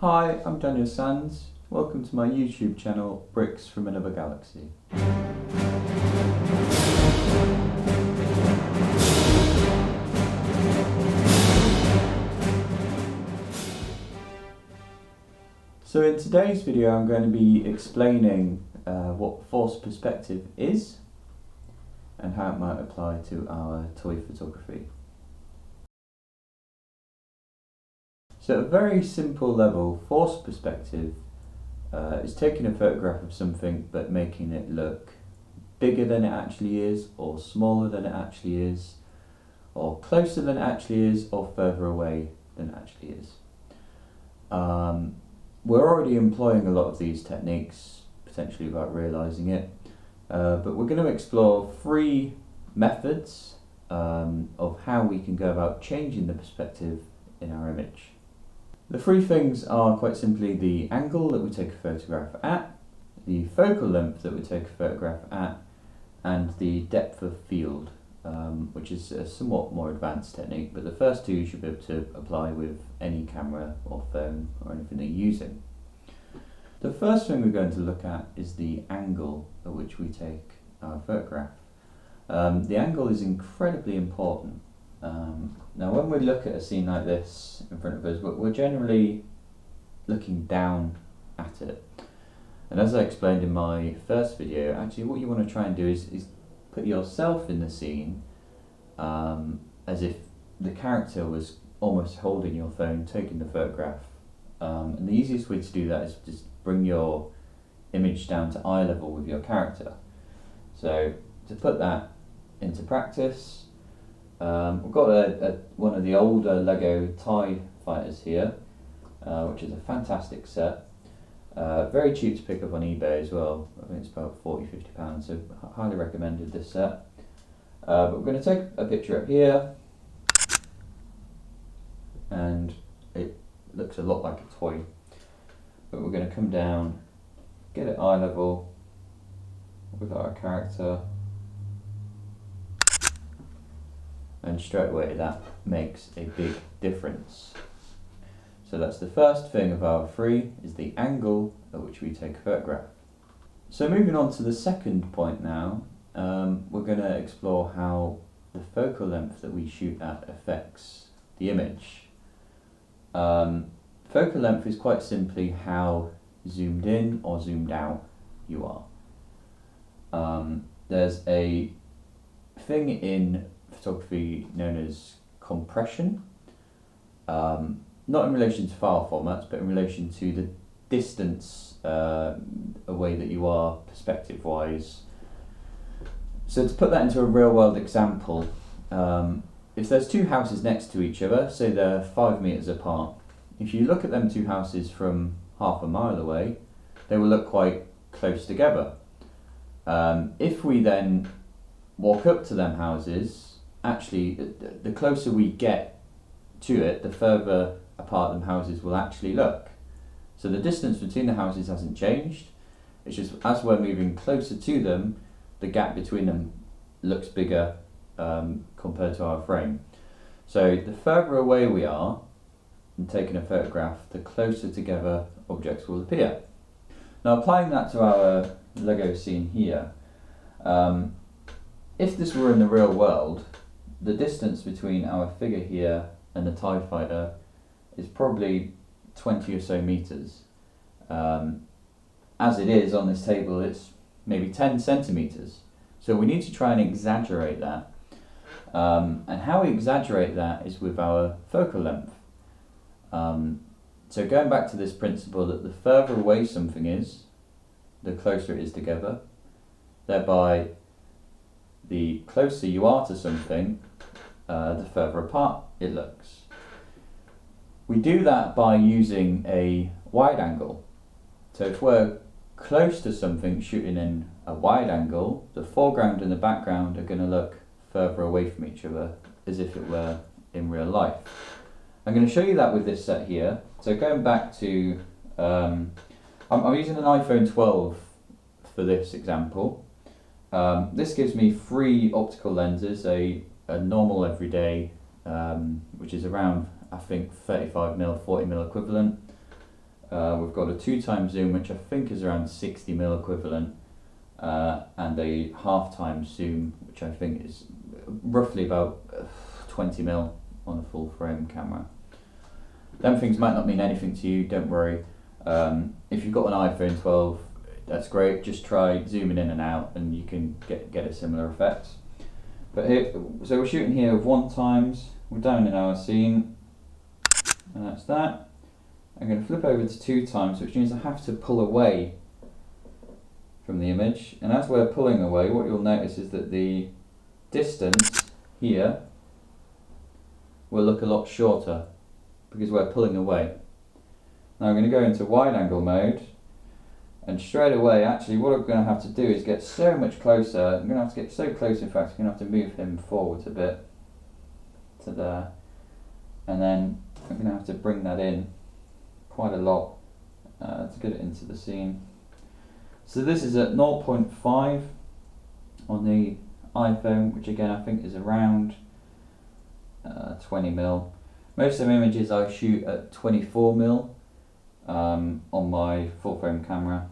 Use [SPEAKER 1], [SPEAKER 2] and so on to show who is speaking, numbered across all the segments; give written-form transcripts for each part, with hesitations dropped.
[SPEAKER 1] Hi, I'm Daniel Sands. Welcome to my YouTube channel, Bricks from Another Galaxy. So in today's video I'm going to be explaining what forced perspective is and how it might apply to our toy photography. So at a very simple level, forced perspective is taking a photograph of something but making it look bigger than it actually is, or smaller than it actually is, or closer than it actually is, or further away than it actually is. We're already employing a lot of these techniques, potentially without realising it, but we're going to explore 3 methods of how we can go about changing the perspective in our image. The 3 things are quite simply the angle that we take a photograph at, the focal length that we take a photograph at, and the depth of field, which is a somewhat more advanced technique, but the first 2 you should be able to apply with any camera or phone or anything that you're using. The first thing we're going to look at is the angle at which we take our photograph. The angle is incredibly important. Now when we look at a scene like this in front of us, we're generally looking down at it. And as I explained in my first video, actually what you want to try and do is put yourself in the scene as if the character was almost holding your phone, taking the photograph. And the easiest way to do that is just bring your image down to eye level with your character. So to put that into practice, we've got one of the older Lego TIE fighters here, which is a fantastic set. Very cheap to pick up on eBay as well. I think it's about £40–50, so highly recommended this set. But we're going to take a picture up here, and it looks a lot like a toy. But we're going to come down, get it eye level with our character, and straight away that makes a big difference. So that's the first thing of our 3, is the angle at which we take a photograph. So moving on to the second point now, we're going to explore how the focal length that we shoot at affects the image. Focal length is quite simply how zoomed in or zoomed out you are. There's a thing in photography known as compression, not in relation to file formats, but in relation to the distance away that you are perspective wise. So to put that into a real world example, if there's 2 houses next to each other, say they're 5 meters apart, if you look at them 2 houses from half a mile away, they will look quite close together. If we then walk up to them houses, actually the closer we get to it, the further apart them houses will actually look. So the distance between the houses hasn't changed, it's just as we're moving closer to them, the gap between them looks bigger compared to our frame. So the further away we are in taking a photograph, the closer together objects will appear. Now applying that to our Lego scene here, if this were in the real world, the distance between our figure here and the TIE fighter is probably 20 or so meters. As it is on this table, it's maybe 10 centimeters. So we need to try and exaggerate that. And how we exaggerate that is with our focal length. So going back to this principle that the further away something is, the closer it is together, thereby the closer you are to something, the further apart it looks. We do that by using a wide angle. So if we're close to something shooting in a wide angle, the foreground and the background are going to look further away from each other, as if it were in real life. I'm going to show you that with this set here. So going back to, I'm using an iPhone 12 for this example. This gives me 3 optical lenses, a normal everyday, which is around I think 35mm, 40mm equivalent, We've got a 2x zoom, which I think is around 60mm equivalent, and a half-time zoom, which I think is roughly about 20mm on a full frame camera. Them things might not mean anything to you, don't worry. If you've got an iPhone 12, that's great. Just try zooming in and out and you can get a similar effect. But here, so we're shooting here with 1x, we're down in our scene, and that's that. I'm going to flip over to 2x, which means I have to pull away from the image, and as we're pulling away, what you'll notice is that the distance here will look a lot shorter because we're pulling away. Now I'm going to go into wide angle mode, and straight away actually what I'm going to have to do is get so much closer. I'm going to have to get so close, in fact I'm going to have to move him forwards a bit to there, and then I'm going to have to bring that in quite a lot to get it into the scene. So this is at 0.5 on the iPhone, which again I think is around 20mm. Most of the images I shoot at 24mm on my full frame camera,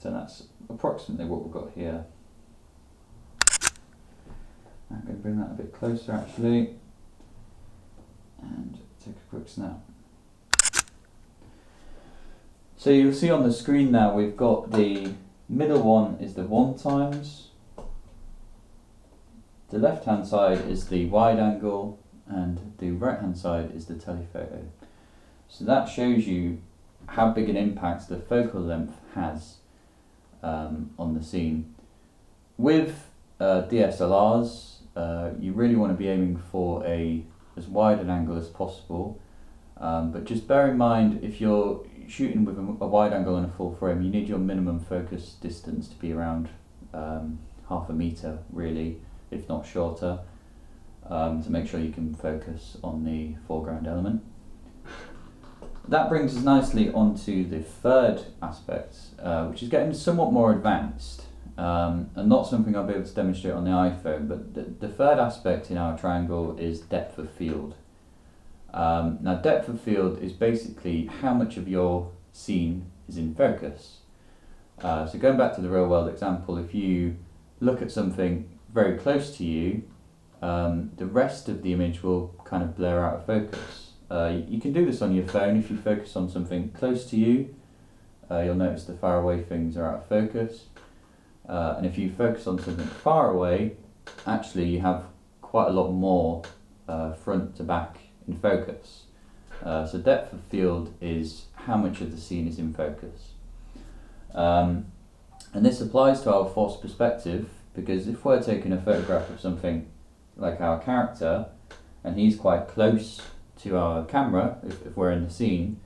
[SPEAKER 1] so that's approximately what we've got here. I'm going to bring that a bit closer actually and take a quick snap. So you'll see on the screen now we've got the middle one is the 1x, the left hand side is the wide angle, and the right hand side is the telephoto. So that shows you how big an impact the focal length has on the scene. With DSLRs, you really want to be aiming for as wide an angle as possible, but just bear in mind if you're shooting with a wide angle and a full frame, you need your minimum focus distance to be around half a meter really, if not shorter, to make sure you can focus on the foreground element. That brings us nicely onto the third aspect, which is getting somewhat more advanced, and not something I'll be able to demonstrate on the iPhone, but the third aspect in our triangle is depth of field. Now depth of field is basically how much of your scene is in focus. So going back to the real world example, if you look at something very close to you, the rest of the image will kind of blur out of focus. You can do this on your phone. If you focus on something close to you, you'll notice the far away things are out of focus. And if you focus on something far away, actually you have quite a lot more front to back in focus. So depth of field is how much of the scene is in focus. And this applies to our forced perspective, because if we're taking a photograph of something like our character and he's quite close to our camera, if we're in the scene,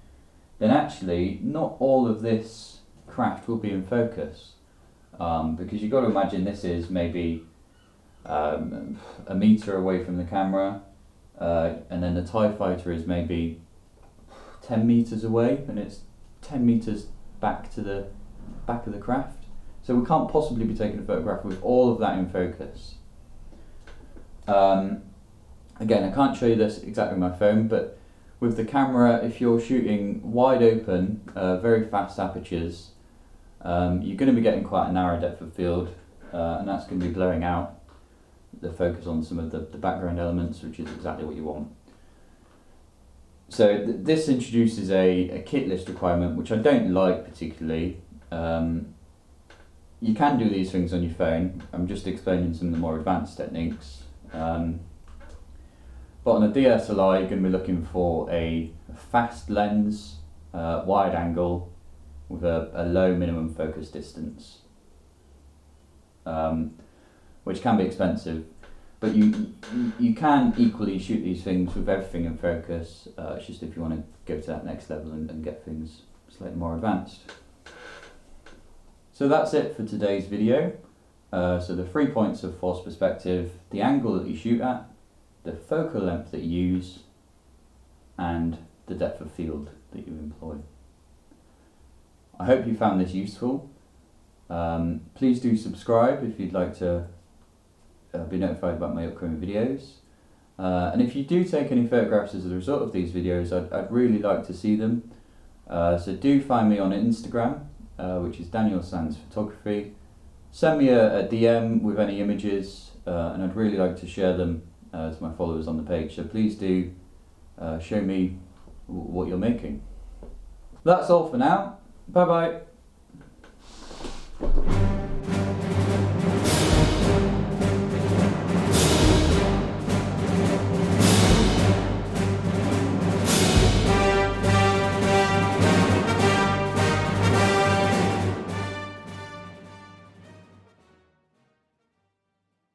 [SPEAKER 1] then actually not all of this craft will be in focus, because you've got to imagine this is maybe a meter away from the camera, and then the TIE fighter is maybe 10 meters away, and it's 10 meters back to the back of the craft. So we can't possibly be taking a photograph with all of that in focus. Again, I can't show you this exactly with my phone, but with the camera, if you're shooting wide open, very fast apertures, you're going to be getting quite a narrow depth of field, and that's going to be blowing out the focus on some of the background elements, which is exactly what you want. So this introduces a kit list requirement, which I don't like particularly. You can do these things on your phone. I'm just explaining some of the more advanced techniques. But on a DSLR, you're going to be looking for a fast lens, wide angle, with a low minimum focus distance, which can be expensive. But you can equally shoot these things with everything in focus. It's just if you want to go to that next level and get things slightly more advanced. So that's it for today's video. So the 3 points of forced perspective: the angle that you shoot at, the focal length that you use, and the depth of field that you employ. I hope you found this useful. Please do subscribe if you'd like to be notified about my upcoming videos. And if you do take any photographs as a result of these videos, I'd really like to see them. So do find me on Instagram, which is Daniel Sands Photography. Send me a DM with any images, and I'd really like to share them to my followers on the page. So please do show me what you're making. That's all for now. Bye bye.